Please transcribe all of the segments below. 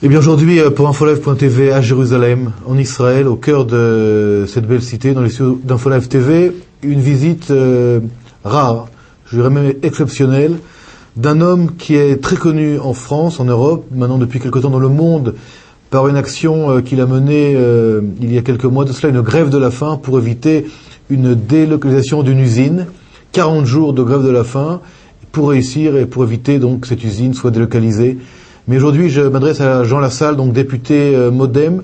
Eh bien aujourd'hui, pour Infolive.tv à Jérusalem, en Israël, au cœur de cette belle cité, dans les studios d'Infolive TV, une visite rare, je dirais même exceptionnelle, d'un homme qui est très connu en France, en Europe, maintenant depuis quelque temps dans le monde, par une action qu'il a menée il y a quelques mois de cela, une grève de la faim pour éviter une délocalisation d'une usine, 40 jours de grève de la faim, pour réussir et pour éviter donc que cette usine soit délocalisée. Mais aujourd'hui, je m'adresse à Jean Lassalle, donc député Modem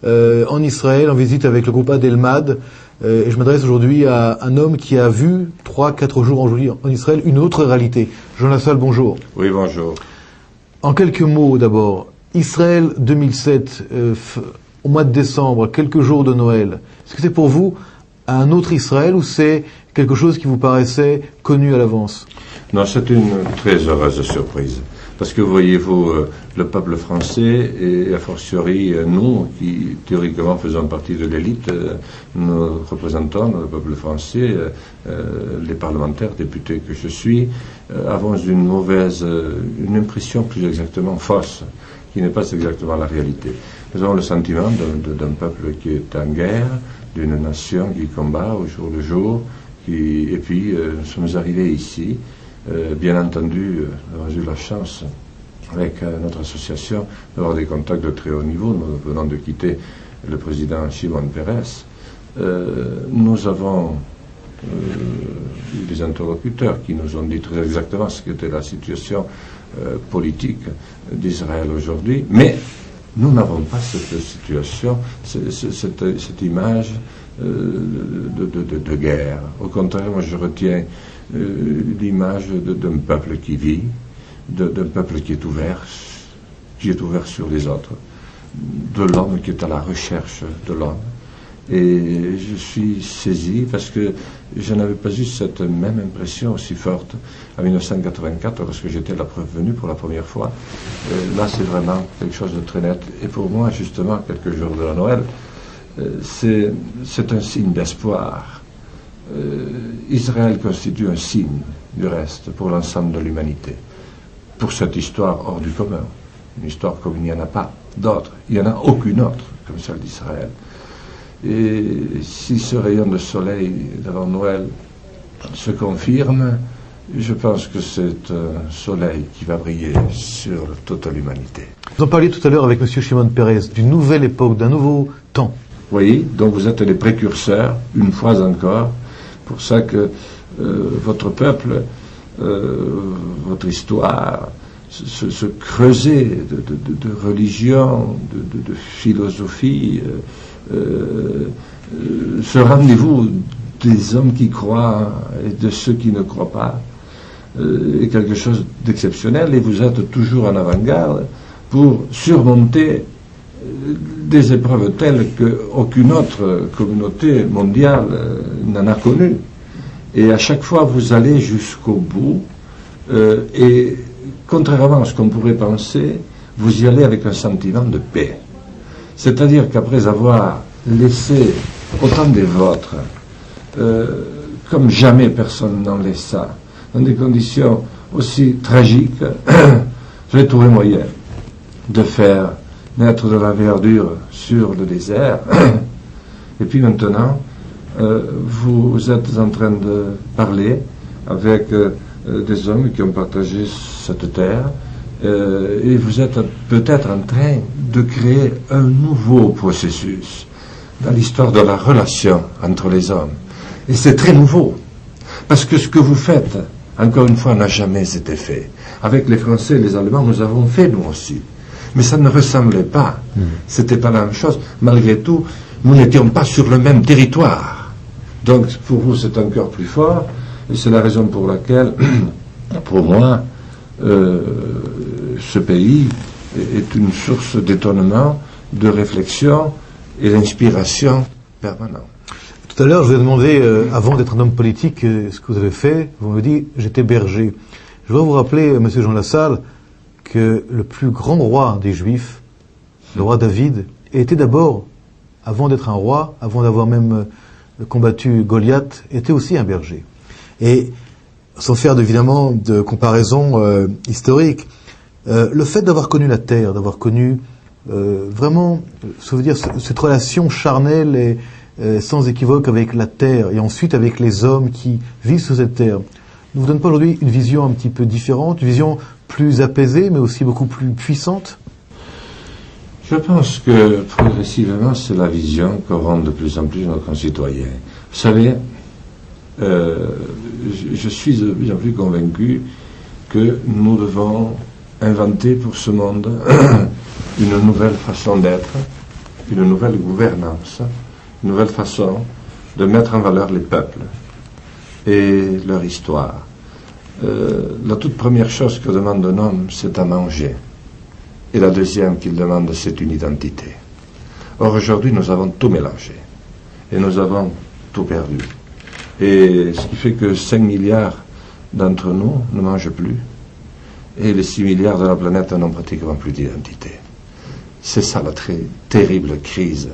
en Israël, en visite avec le groupe Adelmad. Et je m'adresse aujourd'hui à un homme qui a vu 3-4 jours en Israël une autre réalité. Jean Lassalle, bonjour. Oui, bonjour. En quelques mots d'abord, Israël 2007, au mois de décembre, quelques jours de Noël, est-ce que c'est pour vous un autre Israël ou c'est quelque chose qui vous paraissait connu à l'avance? Non, c'est une très heureuse surprise. Parce que voyez-vous, le peuple français et a fortiori nous, qui théoriquement faisons partie de l'élite, nos représentants, le peuple français, les parlementaires, députés que je suis, avons une impression plus exactement fausse, qui n'est pas exactement la réalité. Nous avons le sentiment d'un peuple qui est en guerre, d'une nation qui combat au jour le jour, et puis nous sommes arrivés ici. Bien entendu, nous avons eu la chance, avec notre association, d'avoir des contacts de très haut niveau. Nous venons de quitter le président Shimon Peres. Nous avons eu des interlocuteurs qui nous ont dit très exactement ce qu'était la situation politique d'Israël aujourd'hui. Mais nous n'avons pas cette situation, cette image de guerre. Au contraire, moi je retiens l'image d'un peuple qui vit, d'un peuple qui est ouvert sur les autres, de l'homme qui est à la recherche de l'homme. Et je suis saisi parce que je n'avais pas eu cette même impression aussi forte en 1984 lorsque j'étais venu pour la première fois. Là, c'est vraiment quelque chose de très net. Et pour moi, justement, quelques jours de la Noël, c'est un signe d'espoir. Israël constitue un signe du reste pour l'ensemble de l'humanité, pour cette histoire hors du commun, une histoire comme il n'y en a pas d'autre, il n'y en a aucune autre comme celle d'Israël. Et si ce rayon de soleil d'avant Noël se confirme, je pense que c'est un soleil qui va briller sur toute l'humanité. Vous en parliez tout à l'heure avec M. Shimon Peres, d'une nouvelle époque, d'un nouveau temps. Oui, donc vous êtes les précurseurs, une fois encore, pour ça que votre peuple, votre histoire, se creuser de religion, de philosophie, ce rendez-vous des hommes qui croient et de ceux qui ne croient pas, est quelque chose d'exceptionnel, et vous êtes toujours en avant-garde pour surmonter des épreuves telles qu'aucune autre communauté mondiale n'en a connu. Et à chaque fois, vous allez jusqu'au bout, et contrairement à ce qu'on pourrait penser, vous y allez avec un sentiment de paix. C'est-à-dire qu'après avoir laissé autant des vôtres, comme jamais personne n'en laissa, dans des conditions aussi tragiques, vous avez trouvé moyen de faire naître de la verdure sur le désert. Et puis maintenant, vous êtes en train de parler avec des hommes qui ont partagé cette terre, et vous êtes peut-être en train de créer un nouveau processus dans l'histoire de la relation entre les hommes. Et c'est très nouveau, parce que ce que vous faites, encore une fois, n'a jamais été fait. Avec les Français et les Allemands, nous avons fait nous aussi. Mais ça ne ressemblait pas. C'était pas la même chose. Malgré tout, nous n'étions pas sur le même territoire. Donc, pour vous, c'est encore plus fort. Et c'est la raison pour laquelle, pour moi, ce pays est une source d'étonnement, de réflexion et d'inspiration permanente. Tout à l'heure, je vous ai demandé, avant d'être un homme politique, ce que vous avez fait. Vous m'avez dit, j'étais berger. Je voudrais vous rappeler, monsieur Jean Lassalle, que le plus grand roi des Juifs, le roi David, était d'abord, avant d'être un roi, avant d'avoir même combattu Goliath, était aussi un berger. Et sans faire évidemment de comparaison historique, Le fait d'avoir connu la terre, d'avoir connu vraiment, ça veut dire cette relation charnelle et sans équivoque avec la terre et ensuite avec les hommes qui vivent sur cette terre, ne vous donne pas aujourd'hui une vision un petit peu différente, une vision plus apaisée mais aussi beaucoup plus puissante? Je pense que progressivement, c'est la vision qu'auront de plus en plus nos concitoyens. Vous savez, je suis de plus en plus convaincu que nous devons inventer pour ce monde une nouvelle façon d'être, une nouvelle gouvernance, une nouvelle façon de mettre en valeur les peuples et leur histoire. La toute première chose que demande un homme, c'est à manger. Et la deuxième qu'il demande, c'est une identité. Or, aujourd'hui, nous avons tout mélangé. Et nous avons tout perdu. Et ce qui fait que 5 milliards d'entre nous ne mangent plus. Et les 6 milliards de la planète n'ont pratiquement plus d'identité. C'est ça la très terrible crise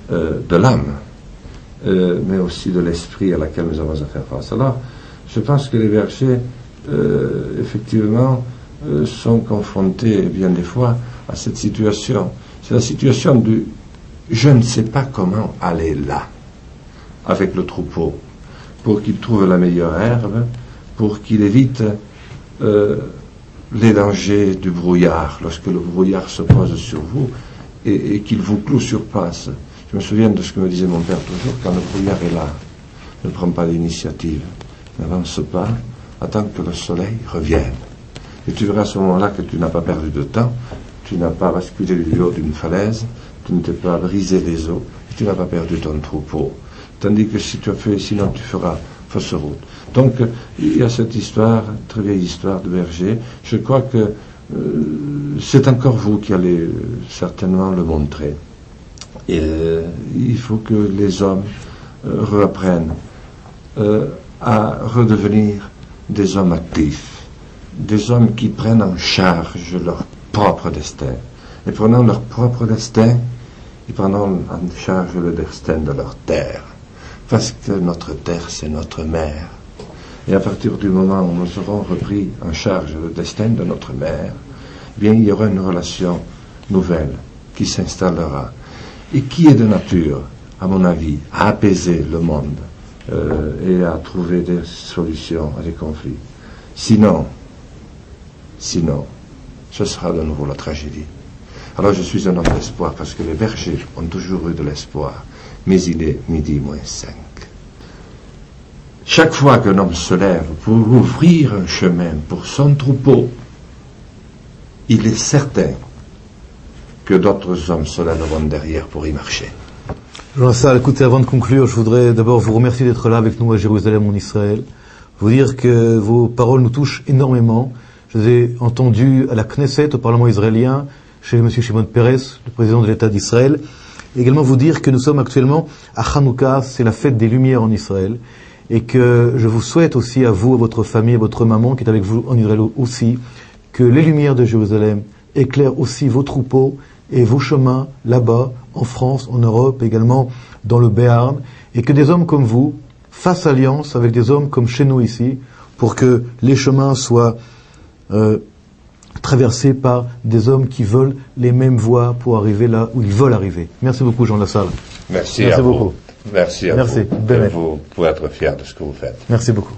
de l'âme, mais aussi de l'esprit à laquelle nous avons à faire face. Alors, je pense que les bergers, effectivement, sont confrontés bien des fois à cette situation. C'est la situation du « je ne sais pas comment aller là » avec le troupeau, pour qu'il trouve la meilleure herbe, pour qu'il évite les dangers du brouillard, lorsque le brouillard se pose sur vous et qu'il vous cloue sur place. Je me souviens de ce que me disait mon père toujours, quand le brouillard est là, ne prends pas l'initiative, n'avance pas, attends que le soleil revienne. Et tu verras à ce moment-là que tu n'as pas perdu de temps, tu n'as pas basculé du haut d'une falaise, tu ne t'es pas brisé les os, et tu n'as pas perdu ton troupeau. Tandis que si tu as fait, sinon tu feras fausse route. Donc, il y a cette histoire, très vieille histoire de berger. Je crois que c'est encore vous qui allez certainement le montrer. Et il faut que les hommes reapprennent à redevenir des hommes actifs, des hommes qui prennent en charge leur propre destin. Et prenant leur propre destin, ils prendront en charge le destin de leur terre. Parce que notre terre, c'est notre mère. Et à partir du moment où nous aurons repris en charge le destin de notre mère, bien il y aura une relation nouvelle qui s'installera et qui est de nature, à mon avis, à apaiser le monde et à trouver des solutions à des conflits. Sinon, ce sera de nouveau la tragédie. Alors je suis un homme d'espoir parce que les bergers ont toujours eu de l'espoir, mais il est 12:05. Chaque fois qu'un homme se lève pour ouvrir un chemin pour son troupeau, il est certain que d'autres hommes se lèveront derrière pour y marcher. Jean Lassalle, écoutez, avant de conclure, je voudrais d'abord vous remercier d'être là avec nous à Jérusalem en Israël, vous dire que vos paroles nous touchent énormément. Je les ai entendues à la Knesset, au Parlement israélien, chez M. Shimon Peres, le président de l'État d'Israël. Également vous dire que nous sommes actuellement à Hanouka, c'est la fête des Lumières en Israël, et que je vous souhaite aussi à vous, à votre famille, à votre maman qui est avec vous en Israël aussi, que les lumières de Jérusalem éclairent aussi vos troupeaux et vos chemins là-bas, en France, en Europe, également dans le Béarn, et que des hommes comme vous fassent alliance avec des hommes comme chez nous ici, pour que les chemins soient traversés par des hommes qui veulent les mêmes voies pour arriver là où ils veulent arriver. Merci beaucoup, Jean Lassalle. Merci à vous. Beaucoup. Merci à Merci. vous. Vous pouvez être fier de ce que vous faites. Merci beaucoup.